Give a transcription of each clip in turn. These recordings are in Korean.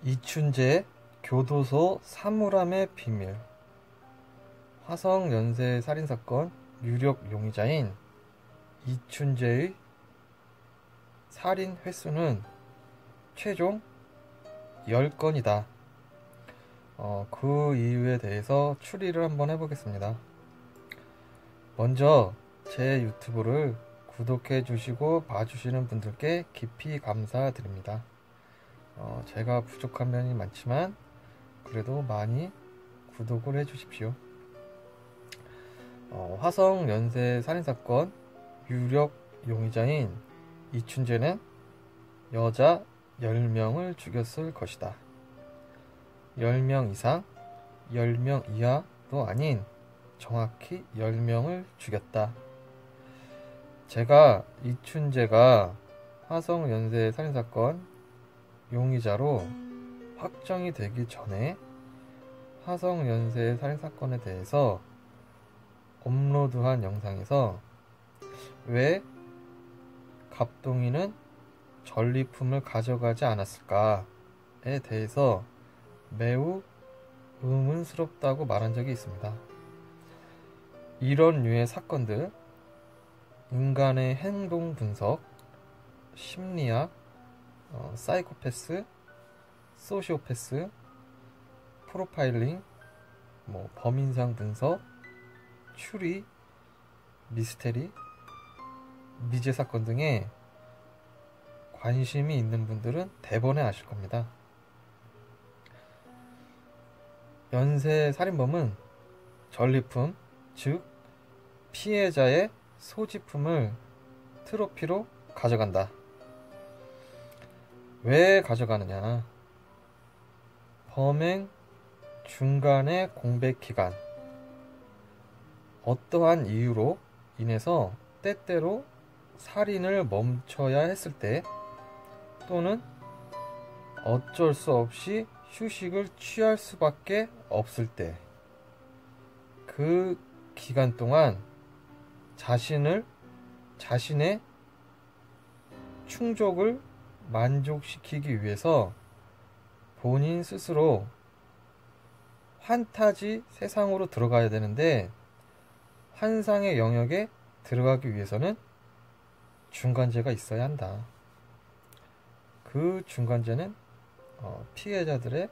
이춘재 교도소 사물함의 비밀. 화성 연쇄 살인사건 유력 용의자인 이춘재의 살인 횟수는 최종 10건이다. 그 이유에 대해서 추리를 한번 해보겠습니다. 먼저 제 유튜브를 구독해 주시고 봐주시는 분들께 깊이 감사드립니다. 제가 부족한 면이 많지만 그래도 많이 구독을 해주십시오. 화성 연쇄 살인사건 유력 용의자인 이춘재는 여자 10명을 죽였을 것이다. 10명 이상, 10명 이하도 아닌 정확히 10명을 죽였다. 제가 이춘재가 화성 연쇄 살인사건 용의자로 확정이 되기 전에 화성 연쇄 살인사건에 대해서 업로드한 영상에서 왜 갑동이는 전리품을 가져가지 않았을까에 대해서 매우 의문스럽다고 말한 적이 있습니다. 이런 류의 사건들, 인간의 행동 분석, 심리학, 사이코패스, 소시오패스, 프로파일링, 범인상 분석, 추리, 미스테리, 미제 사건 등에 관심이 있는 분들은 대번에 아실 겁니다. 연쇄 살인범은 전리품, 즉 피해자의 소지품을 트로피로 가져간다. 왜 가져가느냐? 범행 중간의 공백 기간, 어떠한 이유로 인해서 때때로 살인을 멈춰야 했을 때, 또는 어쩔 수 없이 휴식을 취할 수밖에 없을 때, 그 기간 동안 자신의 충족을 만족시키기 위해서 본인 스스로 환타지 세상으로 들어가야 되는데, 환상의 영역에 들어가기 위해서는 중간재가 있어야 한다. 그 중간재는 피해자들의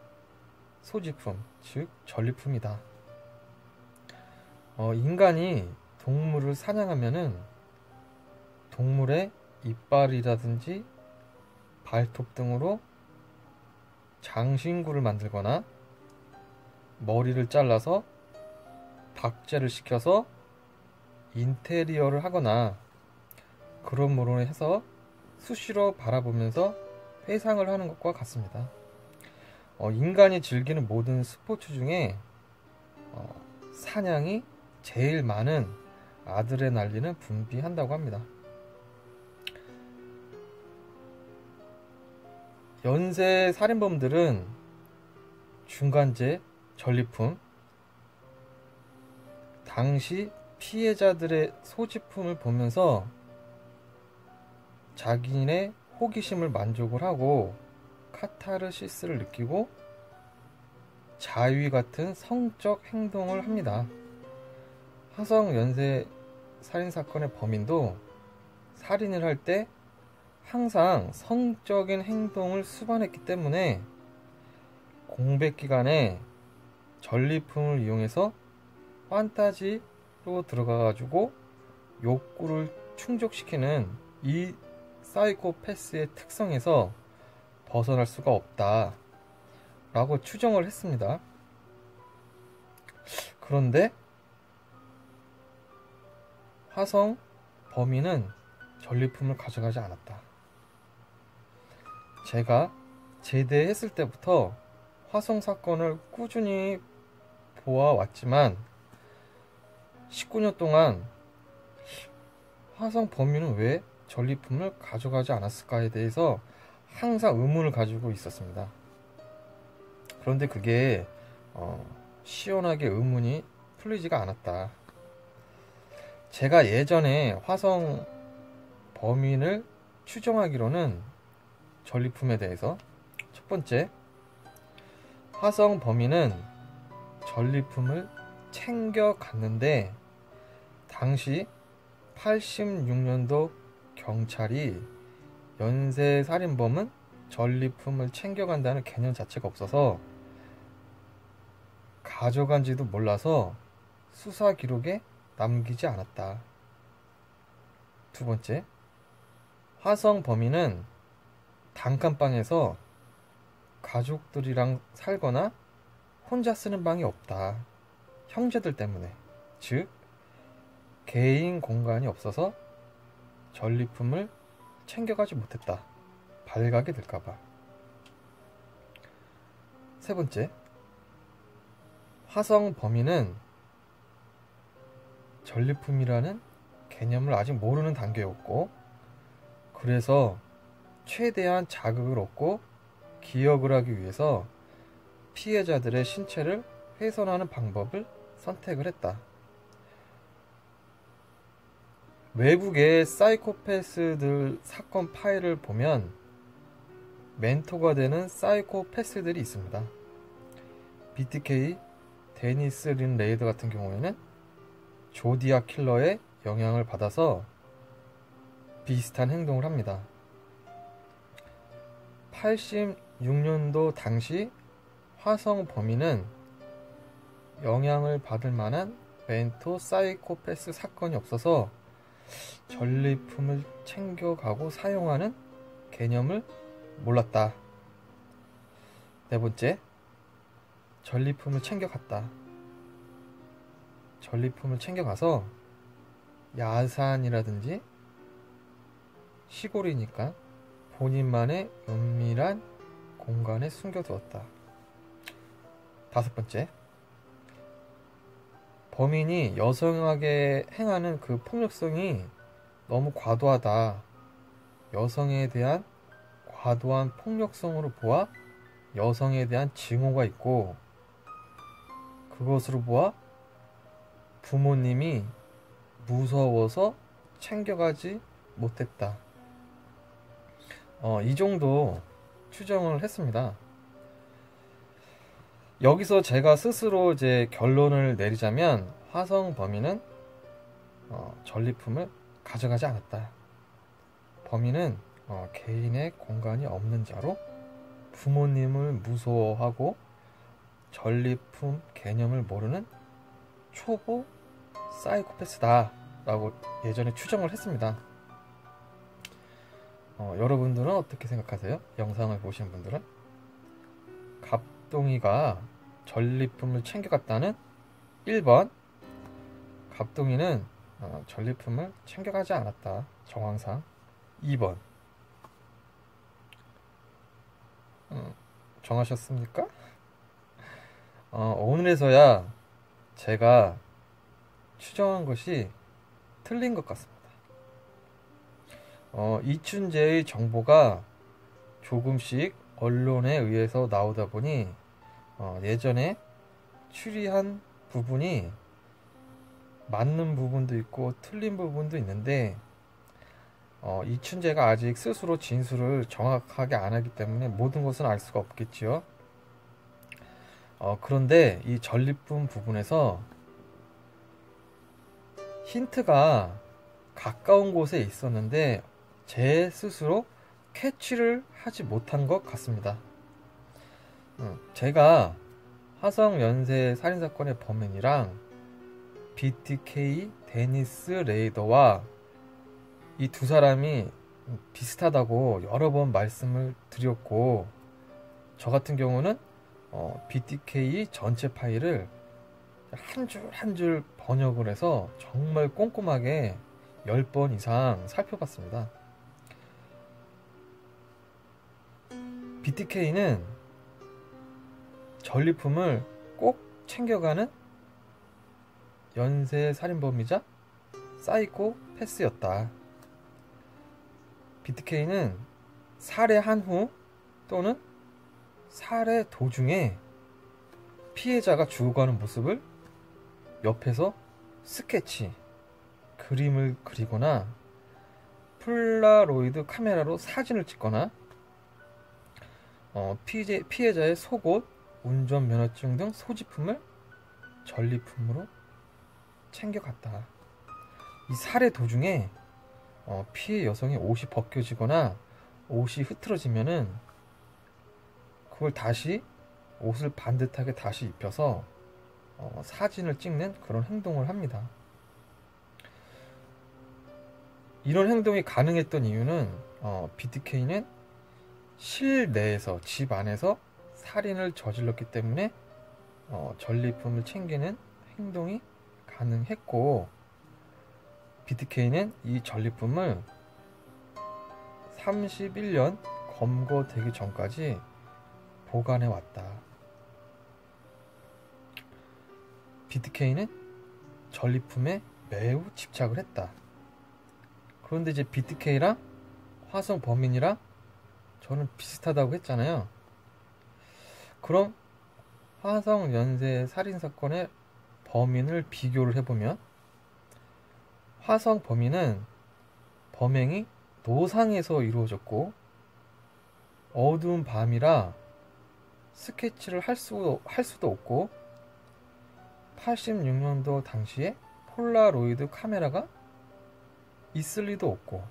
소지품, 즉 전리품이다. 인간이 동물을 사냥하면은 동물의 이빨이라든지 발톱 등으로 장신구를 만들거나 머리를 잘라서 박제를 시켜서 인테리어를 하거나 그러므로 해서 수시로 바라보면서 회상을 하는 것과 같습니다. 인간이 즐기는 모든 스포츠 중에 사냥이 제일 많은 아드레날린을 분비한다고 합니다. 연쇄 살인범들은 중간재, 전리품, 당시 피해자들의 소지품을 보면서 자기네 호기심을 만족을 하고 카타르시스를 느끼고 자위 같은 성적 행동을 합니다. 화성 연쇄 살인사건의 범인도 살인을 할 때 항상 성적인 행동을 수반했기 때문에 공백 기간에 전리품을 이용해서 판타지로 들어가가지고 욕구를 충족시키는 이 사이코패스의 특성에서 벗어날 수가 없다 라고 추정을 했습니다. 그런데 화성 범인은 전리품을 가져가지 않았다. 제가 제대했을 때부터 화성 사건을 꾸준히 보아왔지만 19년 동안 화성 범인은 왜 전리품을 가져가지 않았을까에 대해서 항상 의문을 가지고 있었습니다. 그런데 그게 시원하게 의문이 풀리지가 않았다. 제가 예전에 화성 범인을 추정하기로는 전리품에 대해서 첫 번째, 화성 범인은 전리품을 챙겨갔는데 당시 86년도 경찰이 연쇄살인범은 전리품을 챙겨간다는 개념 자체가 없어서 가져간지도 몰라서 수사 기록에 남기지 않았다. 두 번째, 화성 범인은 단칸방에서 가족들이랑 살거나 혼자 쓰는 방이 없다. 형제들 때문에. 즉, 개인 공간이 없어서 전리품을 챙겨가지 못했다. 발각이 될까봐. 세 번째, 화성 범인은 전리품이라는 개념을 아직 모르는 단계였고, 그래서 최대한 자극을 얻고 기억을 하기 위해서 피해자들의 신체를 훼손하는 방법을 선택을 했다. 외국의 사이코패스들 사건 파일을 보면 멘토가 되는 사이코패스들이 있습니다. BTK, 데니스 린 레이더 같은 경우에는 조디악 킬러의 영향을 받아서 비슷한 행동을 합니다. 86년도 당시 화성 범인은 영향을 받을 만한 멘토 사이코패스 사건이 없어서 전리품을 챙겨가고 사용하는 개념을 몰랐다. 네 번째, 전리품을 챙겨갔다. 전리품을 챙겨가서 야산이라든지 시골이니까 본인만의 은밀한 공간에 숨겨두었다. 다섯 번째, 범인이 여성에게 행하는 그 폭력성이 너무 과도하다. 여성에 대한 과도한 폭력성으로 보아 여성에 대한 증오가 있고, 그것으로 보아 부모님이 무서워서 챙겨가지 못했다. 이 정도 추정을 했습니다. 여기서 제가 스스로 이제 결론을 내리자면 화성 범인은 전리품을 가져가지 않았다. 범인은 개인의 공간이 없는 자로 부모님을 무서워하고 전리품 개념을 모르는 초보 사이코패스다 라고 예전에 추정을 했습니다. 여러분들은 어떻게 생각하세요? 영상을 보신 분들은? 갑동이가 전리품을 챙겨갔다는 1번, 갑동이는 전리품을 챙겨가지 않았다. 정황상 2번. 정하셨습니까? 오늘에서야 제가 추정한 것이 틀린 것 같습니다. 이춘재의 정보가 조금씩 언론에 의해서 나오다 보니 예전에 추리한 부분이 맞는 부분도 있고 틀린 부분도 있는데 이춘재가 아직 스스로 진술을 정확하게 안 하기 때문에 모든 것은 알 수가 없겠지요. 그런데 이 전리품 부분에서 힌트가 가까운 곳에 있었는데 제 스스로 캐치를 하지 못한 것 같습니다. 제가 화성 연쇄 살인사건의 범인이랑 BTK 데니스 레이더와 이 두 사람이 비슷하다고 여러 번 말씀을 드렸고, 저 같은 경우는 BTK 전체 파일을 한 줄 한 줄 번역을 해서 정말 꼼꼼하게 10번 이상 살펴봤습니다. BTK는 전리품을 꼭 챙겨가는 연쇄 살인범이자 사이코패스였다. BTK는 살해한 후 또는 살해 도중에 피해자가 죽어가는 모습을 옆에서 스케치, 그림을 그리거나 폴라로이드 카메라로 사진을 찍거나 피해자의 속옷 운전면허증 등 소지품을 전리품으로 챙겨갔다. 이 살해 도중에 피해 여성의 옷이 벗겨지거나 옷이 흐트러지면은 그걸 다시 옷을 반듯하게 다시 입혀서 사진을 찍는 그런 행동을 합니다. 이런 행동이 가능했던 이유는 BTK는 실내에서, 집 안에서 살인을 저질렀기 때문에 전리품을 챙기는 행동이 가능했고, BTK는 이 전리품을 31년 검거되기 전까지 보관해 왔다. BTK는 전리품에 매우 집착을 했다. 그런데 이제 BTK랑 화성 범인이랑 저는 비슷하다고 했잖아요. 그럼 화성 연쇄 살인사건의 범인을 비교를 해보면, 화성 범인은 범행이 노상에서 이루어졌고 어두운 밤이라 스케치를 할 수도 없고 86년도 당시에 폴라로이드 카메라가 있을 리도 없고,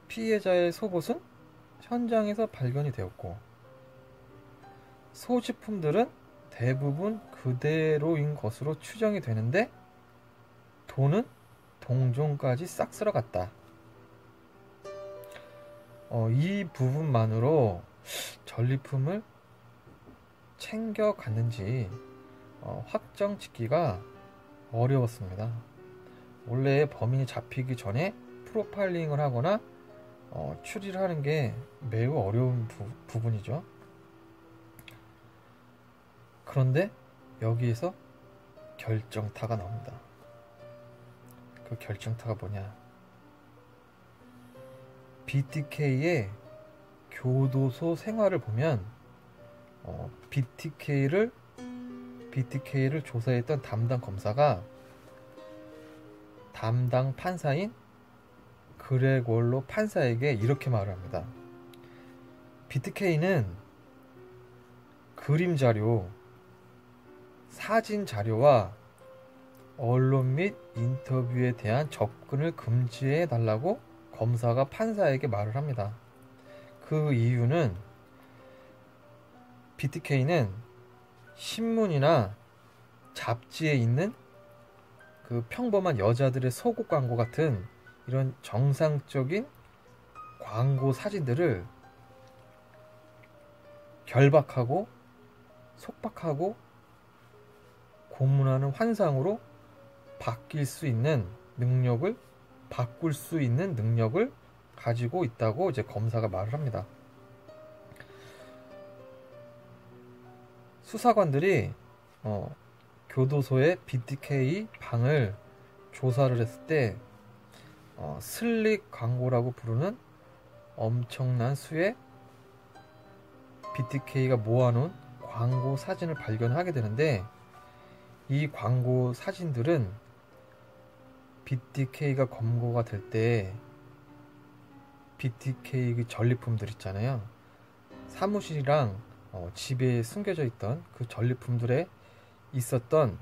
피해자의 속옷은 현장에서 발견이 되었고, 소지품들은 대부분 그대로인 것으로 추정이 되는데 돈은 동종까지 싹 쓸어갔다. 이 부분만으로 전리품을 챙겨갔는지 확정 짓기가 어려웠습니다. 원래 범인이 잡히기 전에 프로파일링을 하거나 추리를 하는 게 매우 어려운 부분이죠. 그런데 여기에서 결정타가 나옵니다. 그 결정타가 뭐냐? BTK의 교도소 생활을 보면 BTK를 조사했던 담당 검사가 담당 판사인 그레골로 판사에게 이렇게 말을 합니다. BTK는 그림 자료, 사진 자료와 언론 및 인터뷰에 대한 접근을 금지해 달라고 검사가 판사에게 말을 합니다. 그 이유는 BTK는 신문이나 잡지에 있는 그 평범한 여자들의 속옷 광고 같은 이런 정상적인 광고 사진들을 결박하고 속박하고 고문하는 환상으로 바꿀 수 있는 능력을 가지고 있다고 이제 검사가 말을 합니다. 수사관들이 교도소의 BTK 방을 조사를 했을 때 슬릭 광고라고 부르는 엄청난 수의 BTK가 모아놓은 광고 사진을 발견하게 되는데, 이 광고 사진들은 BTK가 검거가 될 때 BTK 그 전리품들 있잖아요. 사무실이랑 집에 숨겨져 있던 그 전리품들에 있었던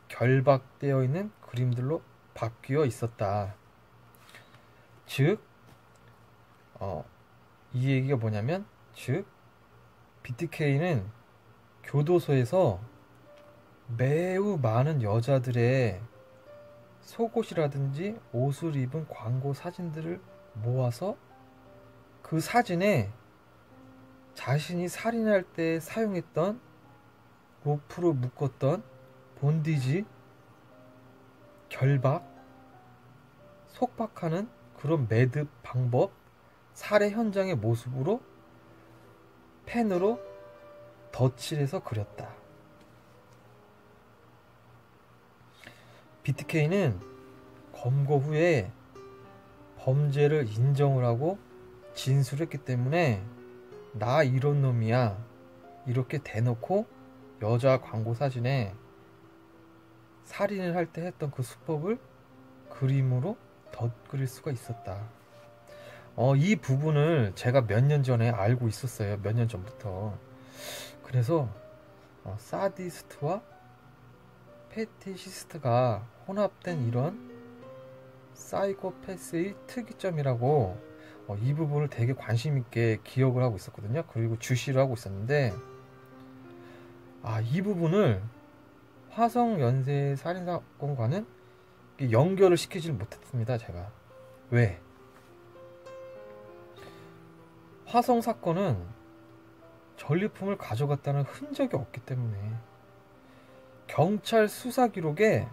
결박되어 있는 그림들로 바뀌어 있었다. 즉, 이 얘기가 뭐냐면, BTK는 교도소에서 매우 많은 여자들의 속옷이라든지 옷을 입은 광고 사진들을 모아서 그 사진에 자신이 살인할 때 사용했던 로프로 묶었던 본디지, 결박, 속박하는 그런 매듭 방법, 살해 현장의 모습으로 펜으로 덧칠해서 그렸다. BTK는 검거 후에 범죄를 인정을 하고 진술했기 때문에 나 이런 놈이야 이렇게 대놓고 여자 광고 사진에 살인을 할 때 했던 그 수법을 그림으로 덧그릴 수가 있었다. 이 부분을 제가 몇 년 전에 알고 있었어요. 몇 년 전부터. 그래서 사디스트와 페티시스트가 혼합된 이런 사이코패스의 특이점이라고 이 부분을 되게 관심 있게 기억을 하고 있었거든요. 그리고 주시를 하고 있었는데 이 부분을 화성 연쇄 살인 사건과는 연결을 시키질 못했습니다. 제가 왜? 화성 사건은 전리품을 가져갔다는 흔적이 없기 때문에 경찰 수사 기록에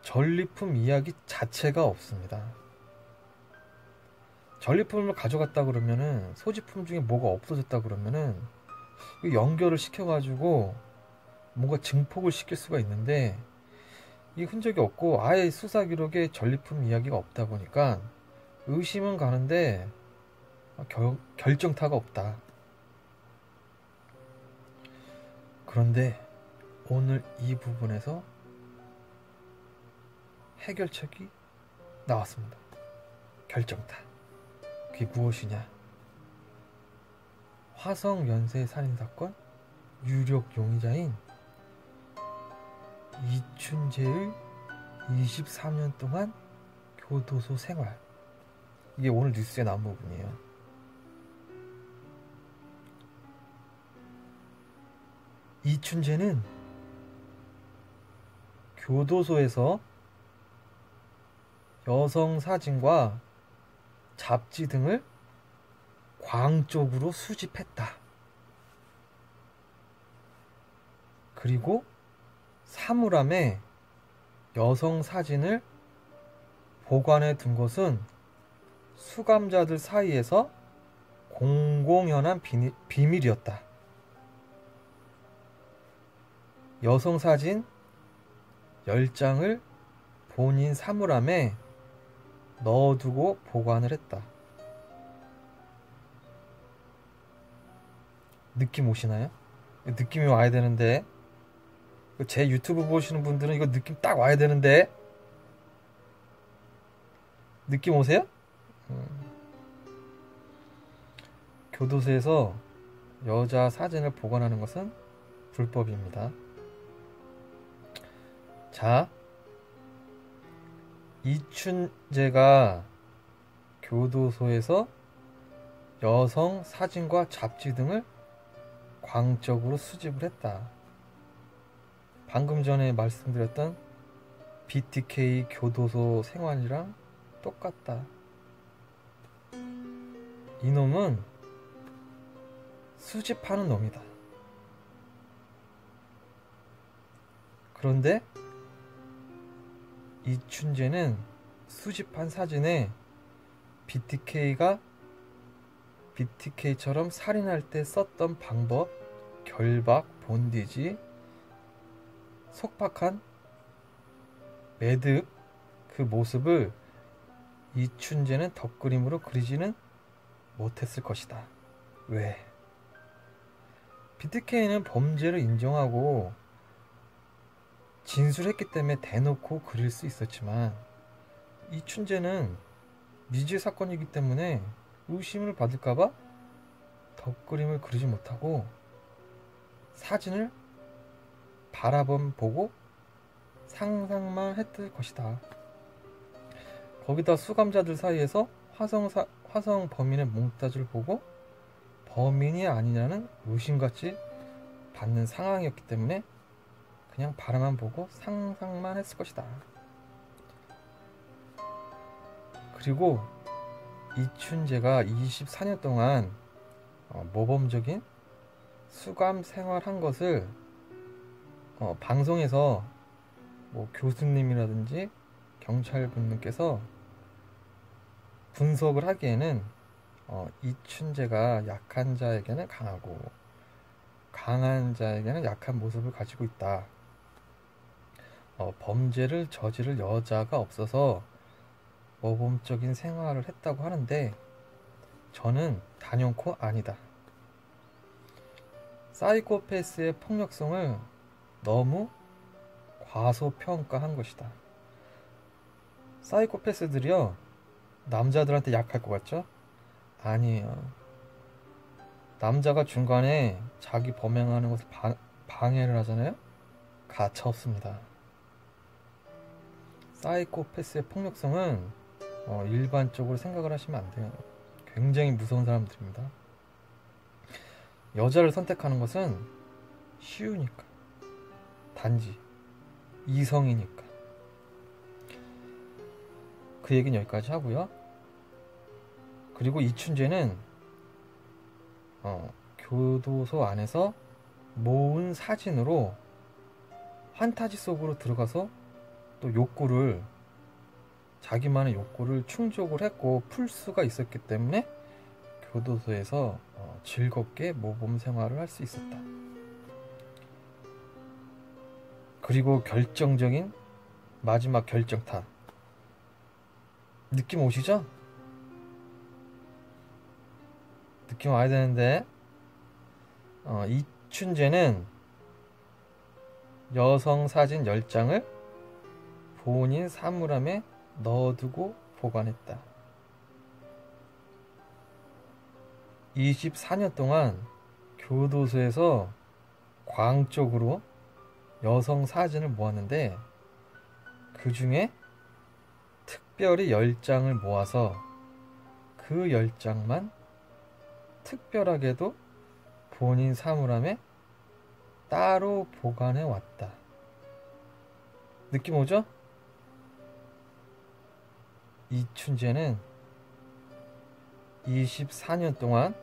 전리품 이야기 자체가 없습니다. 전리품을 가져갔다 그러면은 소지품 중에 뭐가 없어졌다 그러면은 연결을 시켜가지고 뭔가 증폭을 시킬 수가 있는데 이 흔적이 없고 아예 수사 기록에 전리품 이야기가 없다 보니까 의심은 가는데 결정타가 없다. 그런데 오늘 이 부분에서 해결책이 나왔습니다. 결정타. 그게 무엇이냐? 화성 연쇄 살인사건 유력 용의자인 이춘재의 23년 동안 교도소 생활. 이게 오늘 뉴스에 나온 부분이에요. 이춘재는 교도소에서 여성 사진과 잡지 등을 광적으로 수집했다. 그리고 사물함에 여성 사진을 보관해 둔 것은 수감자들 사이에서 공공연한 비밀이었다. 여성 사진 10장을 본인 사물함에 넣어두고 보관을 했다. 느낌 오시나요? 느낌이 와야 되는데, 제 유튜브 보시는 분들은 이거 느낌 딱 와야 되는데, 느낌 오세요? 교도소에서 여자 사진을 보관하는 것은 불법입니다. 자, 이춘재가 교도소에서 여성 사진과 잡지 등을 광적으로 수집을 했다. 방금 전에 말씀드렸던 BTK 교도소 생활이랑 똑같다. 이놈은 수집하는 놈이다. 그런데 이춘재는 수집한 사진에 BTK가 BTK처럼 살인할 때 썼던 방법, 결박, 본디지, 속박한 매듭, 그 모습을 이춘재는 덧그림으로 그리지는 못했을 것이다. 왜? BTK는 범죄를 인정하고 진술했기 때문에 대놓고 그릴 수 있었지만 이춘재는 미제 사건이기 때문에 의심을 받을까봐 덧그림을 그리지 못하고 사진을 바라본 보고 상상만 했을 것이다. 거기다 수감자들 사이에서 화성 범인의 몽타주를 보고 범인이 아니냐는 의심같이 받는 상황이었기 때문에 그냥 바라만 보고 상상만 했을 것이다. 그리고 이춘재가 24년 동안 모범적인 수감 생활한 것을 방송에서 교수님이라든지 경찰분들께서 분석을 하기에는 이춘재가 약한 자에게는 강하고 강한 자에게는 약한 모습을 가지고 있다. 범죄를 저지를 여자가 없어서 모범적인 생활을 했다고 하는데 저는 단연코 아니다. 사이코패스의 폭력성을 너무 과소평가한 것이다. 사이코패스들이요, 남자들한테 약할 것 같죠? 아니에요. 남자가 중간에 자기 범행하는 것을 방해를 하잖아요. 가차없습니다. 사이코패스의 폭력성은 일반적으로 생각을 하시면 안 돼요. 굉장히 무서운 사람들입니다. 여자를 선택하는 것은 쉬우니까. 단지 이성이니까. 그 얘기는 여기까지 하고요. 그리고 이춘재는 교도소 안에서 모은 사진으로 판타지 속으로 들어가서 또 자기만의 욕구를 충족을 했고 풀 수가 있었기 때문에 교도소에서 즐겁게 모범 생활을 할 수 있었다. 그리고 결정적인 마지막 결정탄. 느낌 오시죠? 느낌 와야 되는데 이춘재는 여성 사진 10장을 본인 사물함에 넣어두고 보관했다. 24년 동안 교도소에서 광적으로 여성 사진을 모았는데 그 중에 특별히 10장을 모아서 그 10장만 특별하게도 본인 사물함에 따로 보관해 왔다. 느낌 오죠? 이춘재는 24년 동안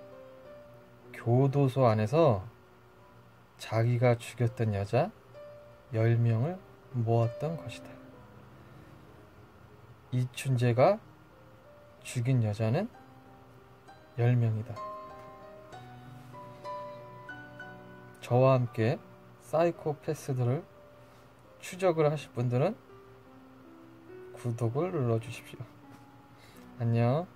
교도소 안에서 자기가 죽였던 여자 10명을 모았던 것이다. 이춘재가 죽인 여자는 10명이다. 저와 함께 사이코패스들을 추적을 하실 분들은 구독을 눌러주십시오. 안녕.